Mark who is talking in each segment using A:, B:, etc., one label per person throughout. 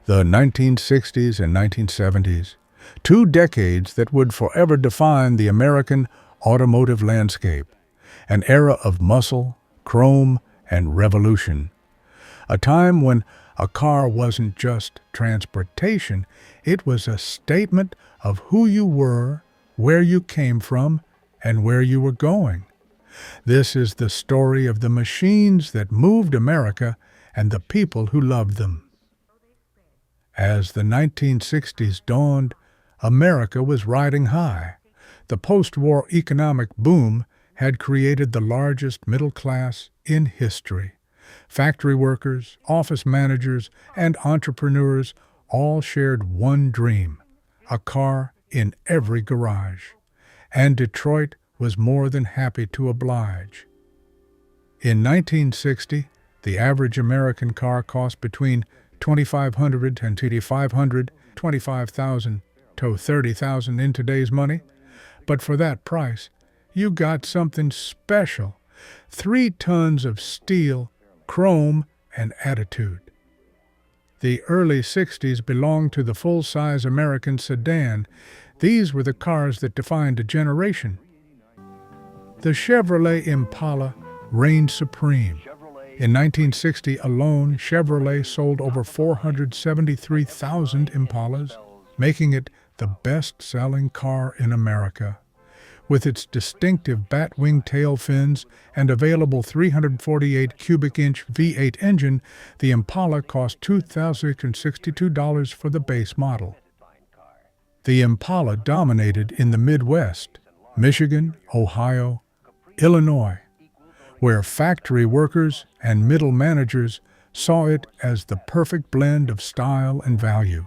A: The 1960s and 1970s, two decades that would forever define the American automotive landscape, an era of muscle, chrome, and revolution. A time when a car wasn't just transportation, it was a statement of who you were, where you came from, and where you were going. This is the story of the machines that moved America and the people who loved them. As the 1960s dawned, America was riding high. The post-war economic boom had created the largest middle class in history. Factory workers, office managers, and entrepreneurs all shared one dream: a car in every garage. And Detroit was more than happy to oblige. In 1960, the average American car cost between $2,500 and $2,500, $25,000 to $30,000 in today's money. But for that price, you got something special: 3 tons of steel, chrome, and attitude. The early 60s belonged to the full-size American sedan. These were the cars that defined a generation. The Chevrolet Impala reigned supreme. In 1960 alone, Chevrolet sold over 473,000 Impalas, making it the best-selling car in America. With its distinctive batwing tail fins and available 348 cubic inch V8 engine, the Impala cost $2,062 for the base model. The Impala dominated in the Midwest, Michigan, Ohio, Illinois, where factory workers and middle managers saw it as the perfect blend of style and value.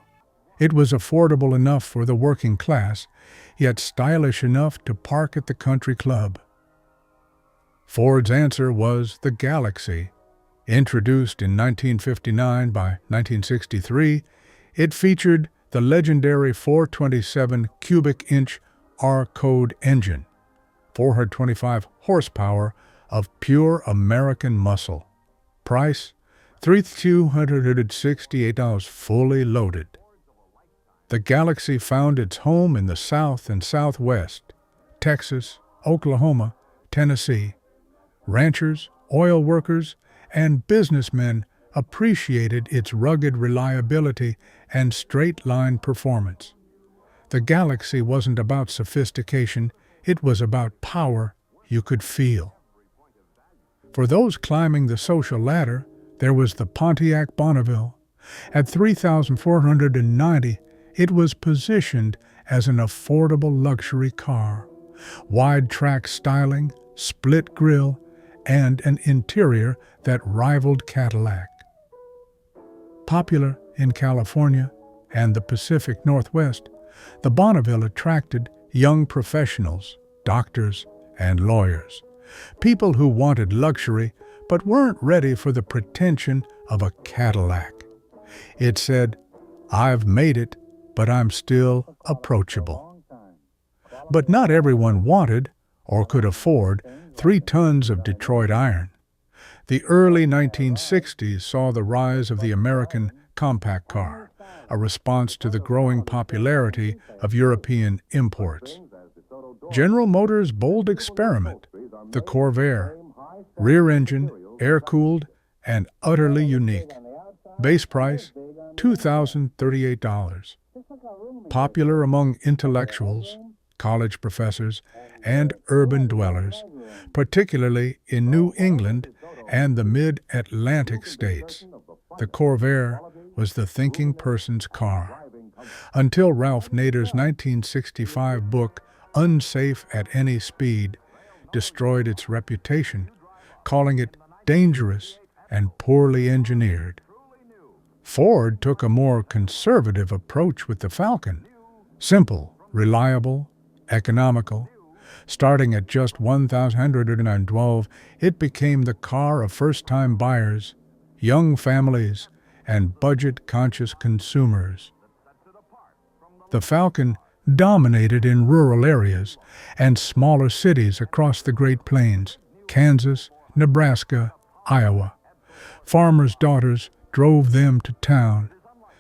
A: It was affordable enough for the working class, yet stylish enough to park at the country club. Ford's answer was the Galaxy. Introduced in 1959, by 1963, it featured the legendary 427 cubic inch R-Code engine, 425 horsepower of pure American muscle. Price, $3,268 fully loaded. The Galaxy found its home in the South and Southwest, Texas, Oklahoma, Tennessee. Ranchers, oil workers, and businessmen appreciated its rugged reliability and straight-line performance. The Galaxy wasn't about sophistication, it was about power you could feel. For those climbing the social ladder, there was the Pontiac Bonneville. At $3,490, it was positioned as an affordable luxury car. Wide track styling, split grille, and an interior that rivaled Cadillac. Popular in California and the Pacific Northwest, the Bonneville attracted young professionals, doctors, and lawyers. People who wanted luxury but weren't ready for the pretension of a Cadillac. It said, "I've made it, but I'm still approachable." But not everyone wanted or could afford 3 tons of Detroit iron. The early 1960s saw the rise of the American compact car, a response to the growing popularity of European imports. General Motors' bold experiment, the Corvair, rear-engine, air-cooled, and utterly unique. Base price, $2,038. Popular among intellectuals, college professors, and urban dwellers, particularly in New England and the mid-Atlantic states. The Corvair was the thinking person's car. Until Ralph Nader's 1965 book, Unsafe at Any Speed, destroyed its reputation, calling it dangerous and poorly engineered. Ford took a more conservative approach with the Falcon. Simple, reliable, economical. Starting at just $1,112, it became the car of first-time buyers, young families, and budget-conscious consumers. The Falcon dominated in rural areas and smaller cities across the Great Plains, Kansas, Nebraska, Iowa. Farmers' daughters drove them to town.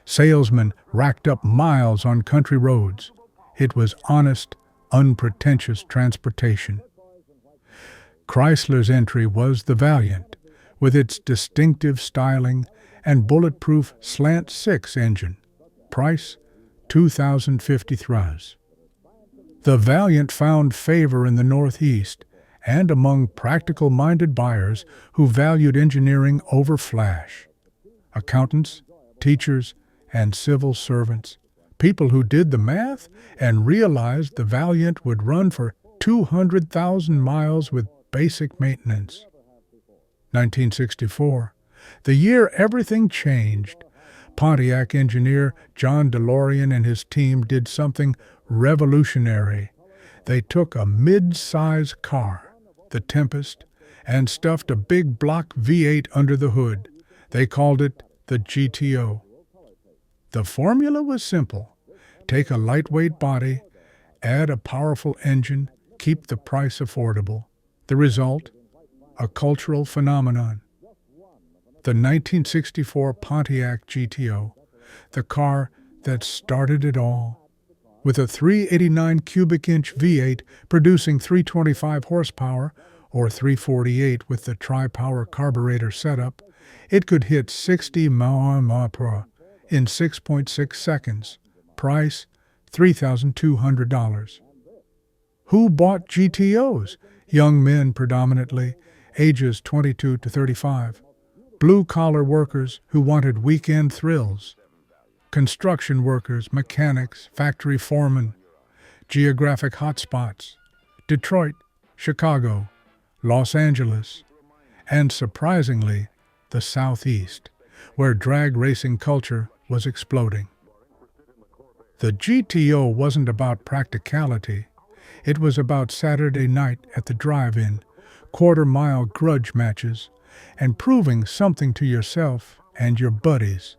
A: Salesmen racked up miles on country roads. It was honest, unpretentious transportation. Chrysler's entry was the Valiant, with its distinctive styling and bulletproof slant-six engine. Price, $2,050. The Valiant found favor in the Northeast and among practical-minded buyers who valued engineering over flash. Accountants, teachers, and civil servants, people who did the math and realized the Valiant would run for 200,000 miles with basic maintenance. 1964, the year everything changed. Pontiac engineer John DeLorean and his team did something revolutionary. They took a mid-size car, the Tempest, and stuffed a big block V8 under the hood. They called it the GTO. The formula was simple. Take a lightweight body, add a powerful engine, keep the price affordable. The result? A cultural phenomenon. The 1964 Pontiac GTO, the car that started it all. With a 389 cubic inch V8 producing 325 horsepower, or 348 with the tri-power carburetor setup, it could hit 60 mph in 6.6 seconds. Price, $3,200. Who bought GTOs? Young men predominantly, ages 22 to 35. Blue-collar workers who wanted weekend thrills. Construction workers, mechanics, factory foremen. Geographic hotspots: Detroit, Chicago, Los Angeles, and surprisingly, the Southeast, where drag racing culture was exploding. The GTO wasn't about practicality. It was about Saturday night at the drive-in, quarter-mile grudge matches, and proving something to yourself and your buddies.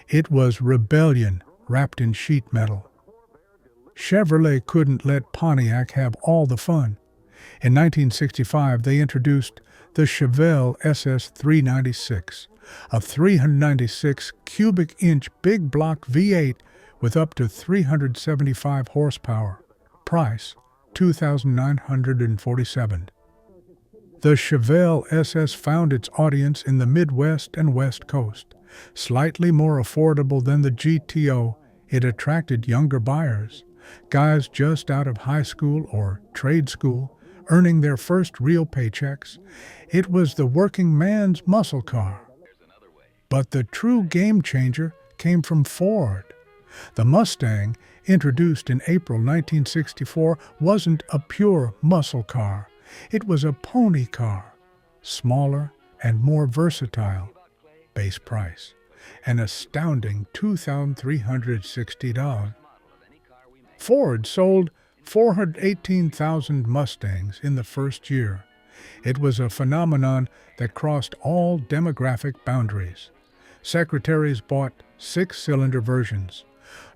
A: It was rebellion wrapped in sheet metal. Chevrolet couldn't let Pontiac have all the fun. In 1965, they introduced the Chevelle SS 396, a 396 cubic inch big block V8 with up to 375 horsepower. Price, $2,947. The Chevelle SS found its audience in the Midwest and West Coast. Slightly more affordable than the GTO, it attracted younger buyers, guys just out of high school or trade school, earning their first real paychecks. It was the working man's muscle car. But the true game changer came from Ford. The Mustang, introduced in April 1964, wasn't a pure muscle car. It was a pony car, smaller and more versatile. Base price, an astounding $2,360. Ford sold 418,000 Mustangs in the first year. It was a phenomenon that crossed all demographic boundaries. Secretaries bought six-cylinder versions.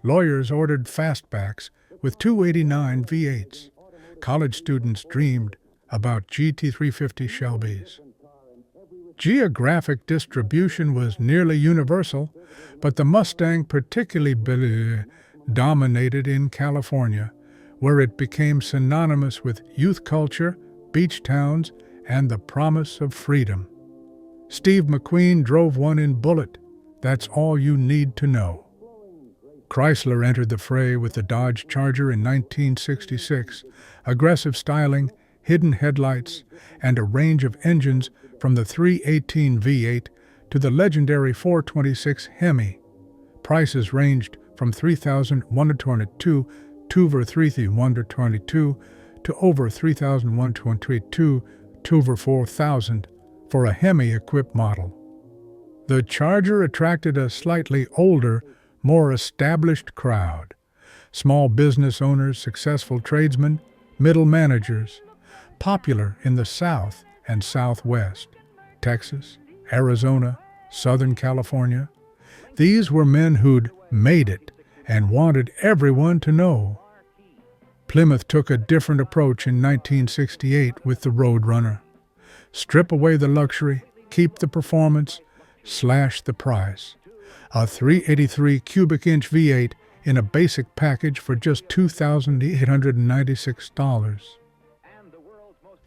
A: Lawyers ordered fastbacks with 289 V8s. College students dreamed about GT350 Shelbys. Geographic distribution was nearly universal, but the Mustang particularly dominated in California, where it became synonymous with youth culture, beach towns, and the promise of freedom. Steve McQueen drove one in Bullitt. That's all you need to know. Chrysler entered the fray with the Dodge Charger in 1966, aggressive styling, hidden headlights, and a range of engines from the 318 V8 to the legendary 426 Hemi. Prices ranged from $3,122 to over $3,122 to over $3,122 to over $4,000 for a Hemi-equipped model. The Charger attracted a slightly older, more established crowd. Small business owners, successful tradesmen, middle managers, popular in the South and Southwest, Texas, Arizona, Southern California. These were men who'd made it and wanted everyone to know. Plymouth took a different approach in 1968 with the Roadrunner. Strip away the luxury, keep the performance, slash the price. A 383 cubic inch V8 in a basic package for just $2,896.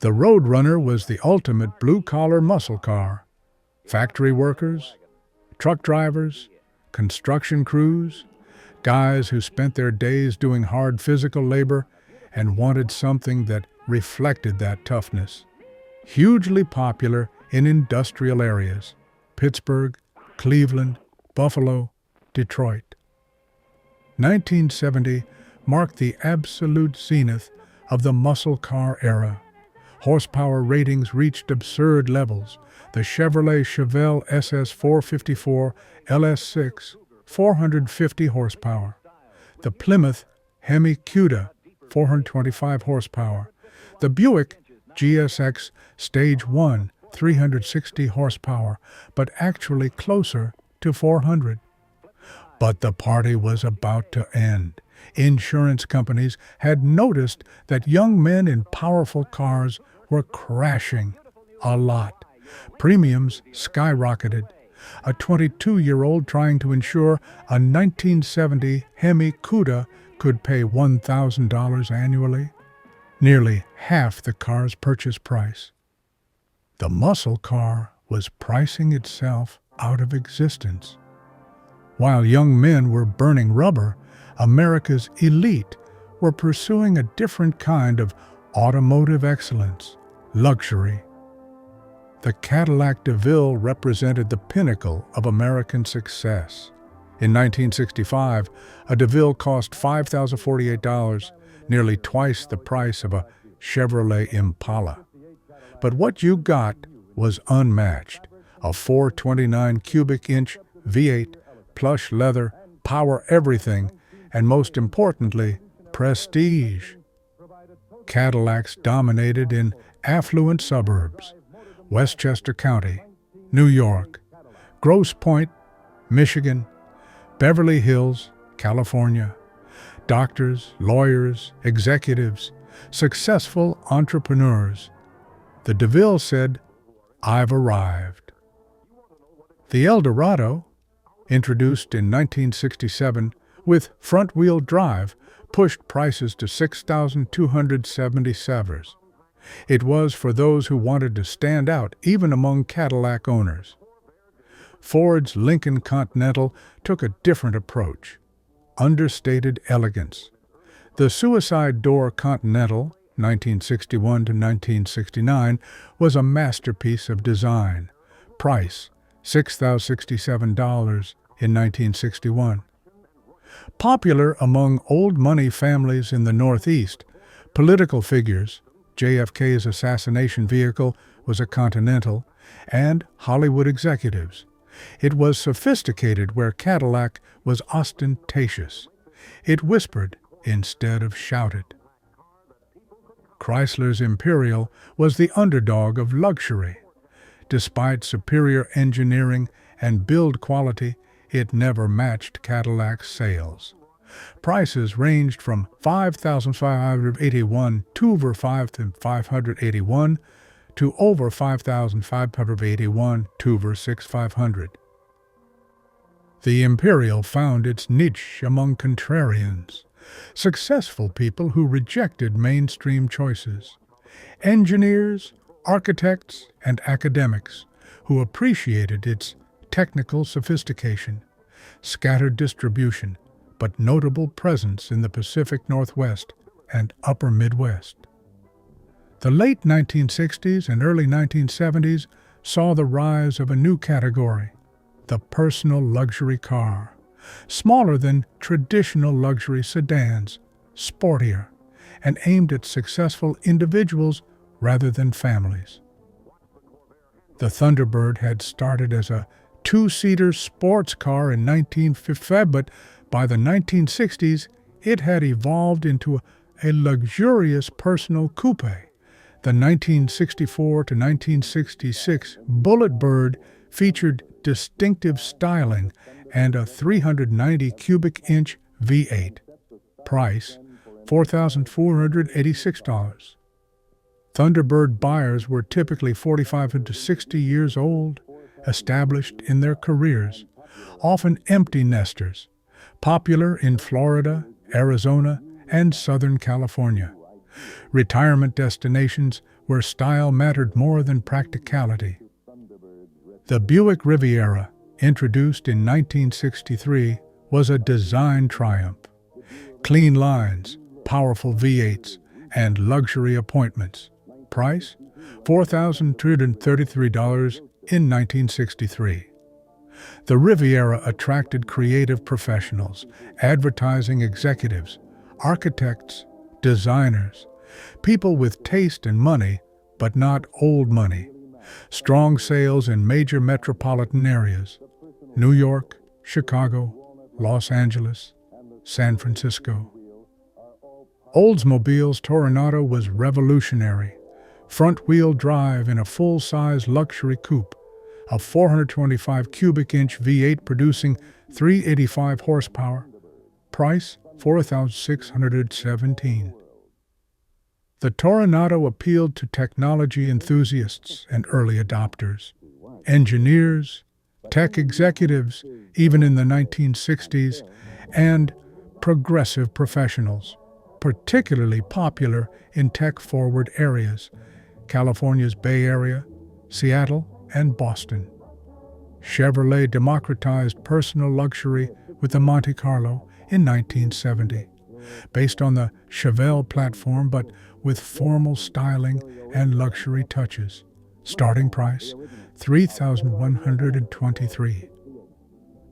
A: The Roadrunner was the ultimate blue-collar muscle car. Factory workers, truck drivers, construction crews, guys who spent their days doing hard physical labor and wanted something that reflected that toughness. Hugely popular in industrial areas: Pittsburgh, Cleveland, Buffalo, Detroit. 1970 marked the absolute zenith of the muscle car era. Horsepower ratings reached absurd levels. The Chevrolet Chevelle SS 454 LS6, 450 horsepower. The Plymouth Hemi Cuda, 425 horsepower. The Buick GSX Stage 1, 360 horsepower, but actually closer to 400. But the party was about to end. Insurance companies had noticed that young men in powerful cars were crashing a lot. Premiums skyrocketed. A 22-year-old trying to insure a 1970 Hemi Cuda could pay $1,000 annually, nearly half the car's purchase price. The muscle car was pricing itself out of existence. While young men were burning rubber, America's elite were pursuing a different kind of automotive excellence, luxury. The Cadillac DeVille represented the pinnacle of American success. In 1965, a DeVille cost $5,048, nearly twice the price of a Chevrolet Impala. But what you got was unmatched: a 429 cubic inch V8, plush leather, power everything, and most importantly, prestige. Cadillacs dominated in affluent suburbs: Westchester County, New York; Grosse Pointe, Michigan; Beverly Hills, California. Doctors, lawyers, executives, successful entrepreneurs. The DeVille said, "I've arrived." The Eldorado, introduced in 1967 with front-wheel drive, pushed prices to $6,277. It was for those who wanted to stand out even among Cadillac owners. Ford's Lincoln Continental took a different approach: understated elegance. The Suicide Door Continental, 1961 to 1969, was a masterpiece of design. Price, $6,067 in 1961. Popular among old money families in the Northeast, political figures, JFK's assassination vehicle was a Continental, and Hollywood executives. It was sophisticated where Cadillac was ostentatious. It whispered instead of shouted. Chrysler's Imperial was the underdog of luxury. Despite superior engineering and build quality, it never matched Cadillac's sales. Prices ranged from $5,581 to over $5,581 to over $5,581 to over $6,500. The Imperial found its niche among contrarians, successful people who rejected mainstream choices, engineers, architects, and academics who appreciated its technical sophistication, scattered distribution, but notable presence in the Pacific Northwest and Upper Midwest. The late 1960s and early 1970s saw the rise of a new category: the personal luxury car. Smaller than traditional luxury sedans, sportier, and aimed at successful individuals rather than families. The Thunderbird had started as a two-seater sports car in 1955, but by the 1960s it had evolved into a luxurious personal coupe. The 1964 to 1966 Bullet Bird featured distinctive styling and a 390 cubic inch V8. Price, $4,486. Thunderbird buyers were typically 45 to 60 years old, established in their careers, often empty nesters, popular in Florida, Arizona, and Southern California. Retirement destinations where style mattered more than practicality. The Buick Riviera, introduced in 1963, was a design triumph. Clean lines, powerful V8s, and luxury appointments. Price? $4,233 in 1963. The Riviera attracted creative professionals, advertising executives, architects, designers, people with taste and money, but not old money. Strong sales in major metropolitan areas: New York, Chicago, Los Angeles, San Francisco. Oldsmobile's Toronado was revolutionary. Front-wheel drive in a full-size luxury coupe, a 425 cubic inch V8 producing 385 horsepower. Price $4,617. The Toronado appealed to technology enthusiasts and early adopters, engineers, tech executives, even in the 1960s, and progressive professionals, particularly popular in tech-forward areas, California's Bay Area, Seattle, and Boston. Chevrolet democratized personal luxury with the Monte Carlo in 1970, based on the Chevelle platform but with formal styling and luxury touches. Starting price, $3,123.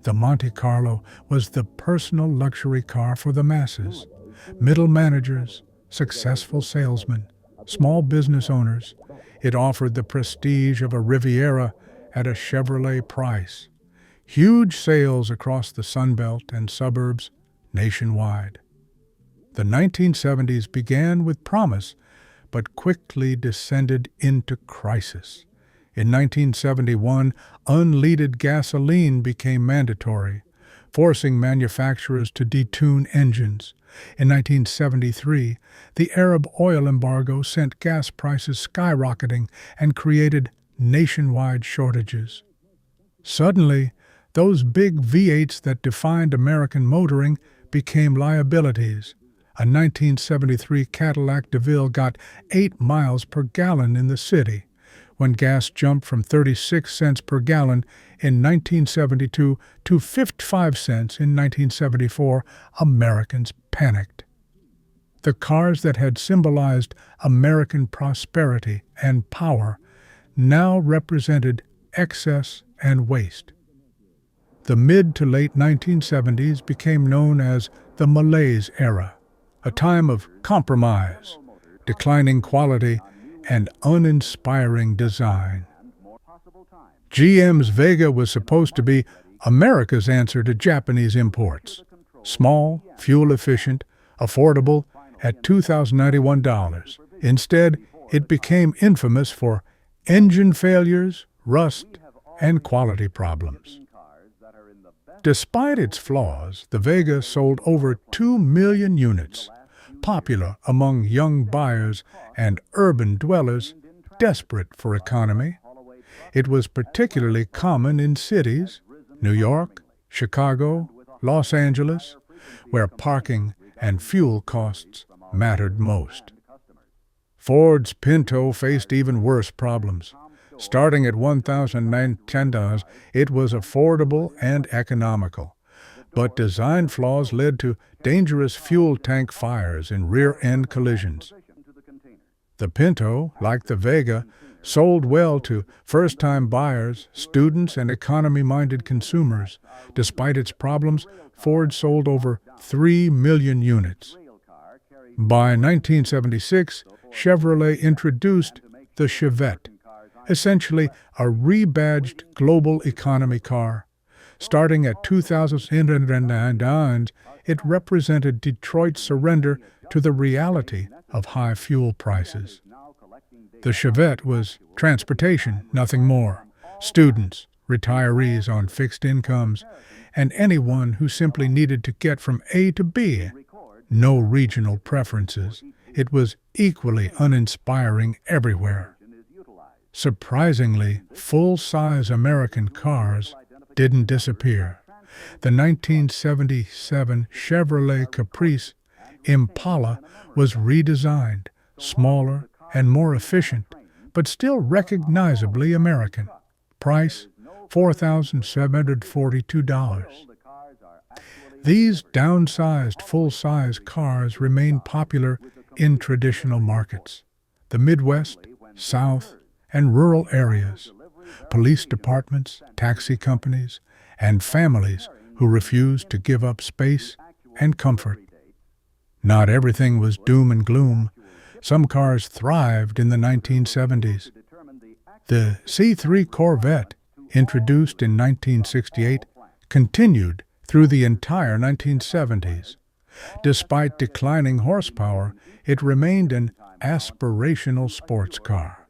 A: The Monte Carlo was the personal luxury car for the masses, middle managers, successful salesmen, small business owners. It offered the prestige of a Riviera at a Chevrolet price. Huge sales across the Sunbelt and suburbs nationwide. The 1970s began with promise, but quickly descended into crisis. In 1971, unleaded gasoline became mandatory, forcing manufacturers to detune engines. In 1973, the Arab oil embargo sent gas prices skyrocketing and created nationwide shortages. Suddenly, those big V8s that defined American motoring became liabilities. A 1973 Cadillac DeVille got 8 miles per gallon in the city. When gas jumped from 36 cents per gallon in 1972 to 55 cents in 1974, Americans panicked. The cars that had symbolized American prosperity and power now represented excess and waste. The mid to late 1970s became known as the Malaise era, a time of compromise, declining quality, and uninspiring design. GM's Vega was supposed to be America's answer to Japanese imports. Small, fuel-efficient, affordable, at $2,091. Instead, it became infamous for engine failures, rust, and quality problems. Despite its flaws, the Vega sold over 2 million units, popular among young buyers and urban dwellers desperate for economy. It was particularly common in cities, New York, Chicago, Los Angeles, where parking and fuel costs mattered most. Ford's Pinto faced even worse problems. Starting at $1,910, it was affordable and economical. But design flaws led to dangerous fuel tank fires and rear-end collisions. The Pinto, like the Vega, sold well to first-time buyers, students, and economy-minded consumers. Despite its problems, Ford sold over 3 million units. By 1976, Chevrolet introduced the Chevette, essentially a rebadged global economy car. Starting at $2,809, it represented Detroit's surrender to the reality of high fuel prices. The Chevette was transportation, nothing more. Students, retirees on fixed incomes, and anyone who simply needed to get from A to B. No regional preferences. It was equally uninspiring everywhere. Surprisingly, full-size American cars didn't disappear. The 1977 Chevrolet Caprice Impala was redesigned, smaller and more efficient, but still recognizably American. Price, $4,742. These downsized full-size cars remain popular in traditional markets, the Midwest, South, and rural areas, police departments, taxi companies, and families who refuse to give up space and comfort. Not everything was doom and gloom. Some cars thrived in the 1970s. The C3 Corvette, introduced in 1968, continued through the entire 1970s. Despite declining horsepower, it remained an aspirational sports car.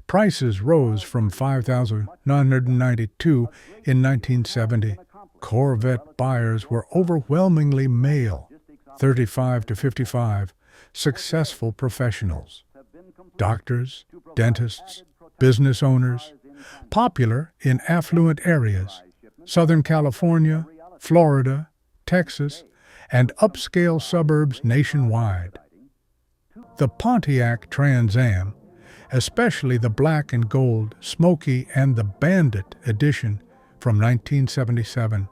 A: Prices rose from $5,992 in 1970. Corvette buyers were overwhelmingly male, 35 to 55, successful professionals, doctors, dentists, business owners, popular in affluent areas, Southern California, Florida, Texas, and upscale suburbs nationwide. The Pontiac Trans Am, especially the black and gold, Smoky, and the Bandit edition from 1977,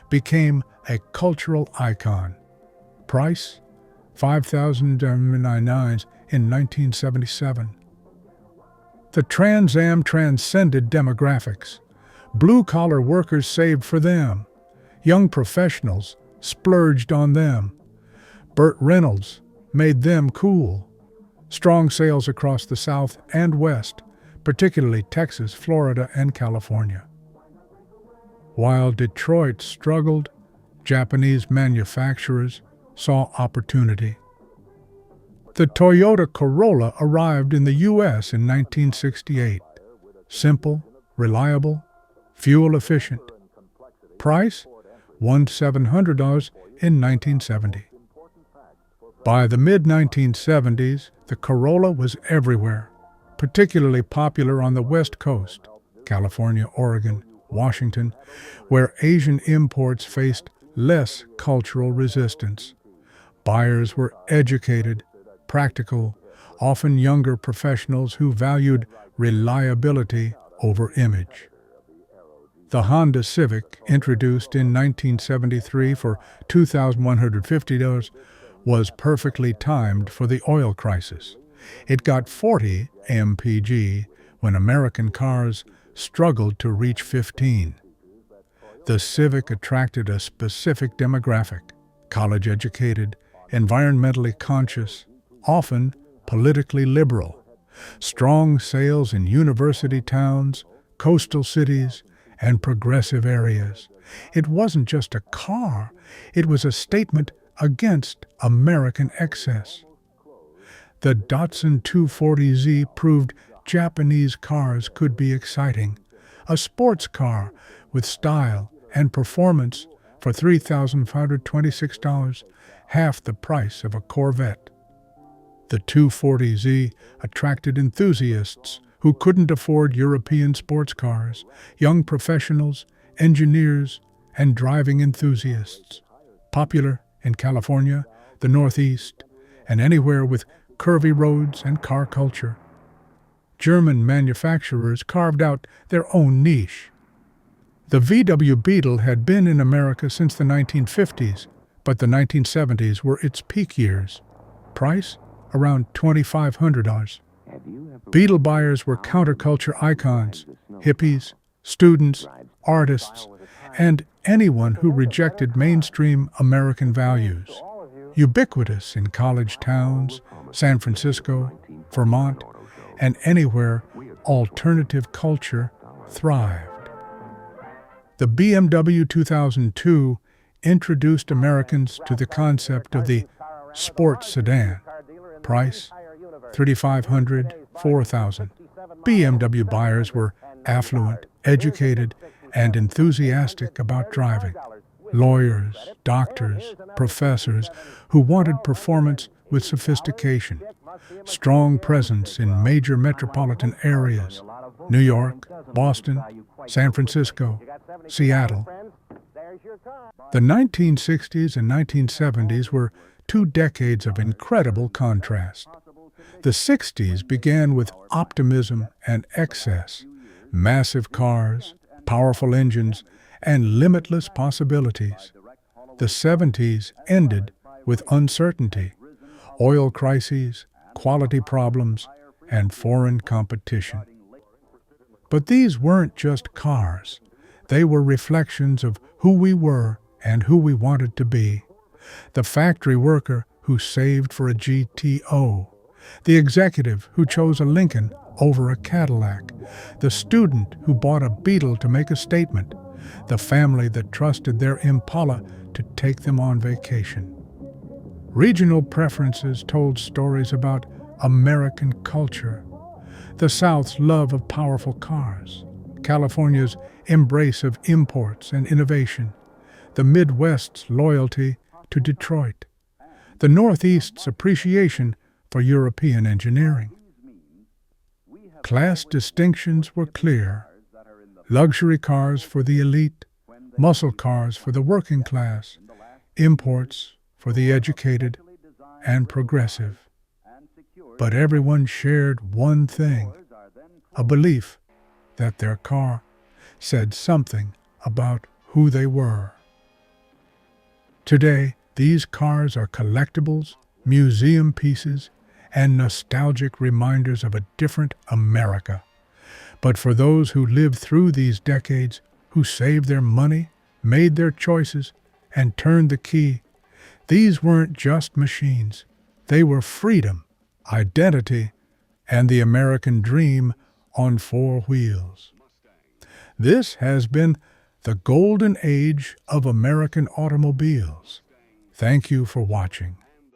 A: became a cultural icon. Price, $5,099 in 1977. The Trans Am transcended demographics. Blue-collar workers saved for them. Young professionals splurged on them. Burt Reynolds made them cool. Strong sales across the South and West, particularly Texas, Florida, and California. While Detroit struggled, Japanese manufacturers saw opportunity. The Toyota Corolla arrived in the U.S. in 1968. Simple, reliable, fuel-efficient. Price, $1,700 in 1970. By the mid-1970s, the Corolla was everywhere, particularly popular on the West Coast, California, Oregon, Washington, where Asian imports faced less cultural resistance. Buyers were educated, practical, often younger professionals who valued reliability over image. The Honda Civic, introduced in 1973 for $2,150, was perfectly timed for the oil crisis. It got 40 mpg when American cars struggled to reach 15. The Civic attracted a specific demographic: college-educated, environmentally conscious, often politically liberal. Strong sales in university towns, coastal cities, and progressive areas. It wasn't just a car, it was a statement against American excess. The Datsun 240Z proved Japanese cars could be exciting. A sports car with style and performance for $3,526, half the price of a Corvette. The 240Z attracted enthusiasts who couldn't afford European sports cars, young professionals, engineers, and driving enthusiasts. Popular in California, the Northeast, and anywhere with curvy roads and car culture. German manufacturers carved out their own niche. The VW Beetle had been in America since the 1950s, but the 1970s were its peak years. Price? Around $2,500. Beetle buyers were counterculture icons, hippies, students, artists, and anyone who rejected mainstream American values. Ubiquitous in college towns, San Francisco, Vermont, and anywhere alternative culture thrived. The BMW 2002 introduced Americans to the concept of the sports sedan. Price, $3,500, $4,000. BMW buyers were affluent, educated, and enthusiastic about driving. Lawyers, doctors, professors who wanted performance with sophistication. Strong presence in major metropolitan areas: New York, Boston, San Francisco, Seattle. The 1960s and 1970s were 2 decades of incredible contrast. The 60s began with optimism and excess, massive cars, powerful engines, and limitless possibilities. The 70s ended with uncertainty, oil crises, quality problems, and foreign competition. But these weren't just cars. They were reflections of who we were and who we wanted to be. The factory worker who saved for a GTO, the executive who chose a Lincoln over a Cadillac, the student who bought a Beetle to make a statement, the family that trusted their Impala to take them on vacation. Regional preferences told stories about American culture, the South's love of powerful cars, California's embrace of imports and innovation, the Midwest's loyalty to Detroit, the Northeast's appreciation for European engineering. Class distinctions were clear: luxury cars for the elite, muscle cars for the working class, imports for the educated and progressive. But everyone shared one thing: a belief that their car said something about who they were. Today, these cars are collectibles, museum pieces, and nostalgic reminders of a different America. But for those who lived through these decades, who saved their money, made their choices, and turned the key, these weren't just machines. They were freedom, identity, and the American dream on 4 wheels. This has been the golden age of American automobiles. Thank you for watching.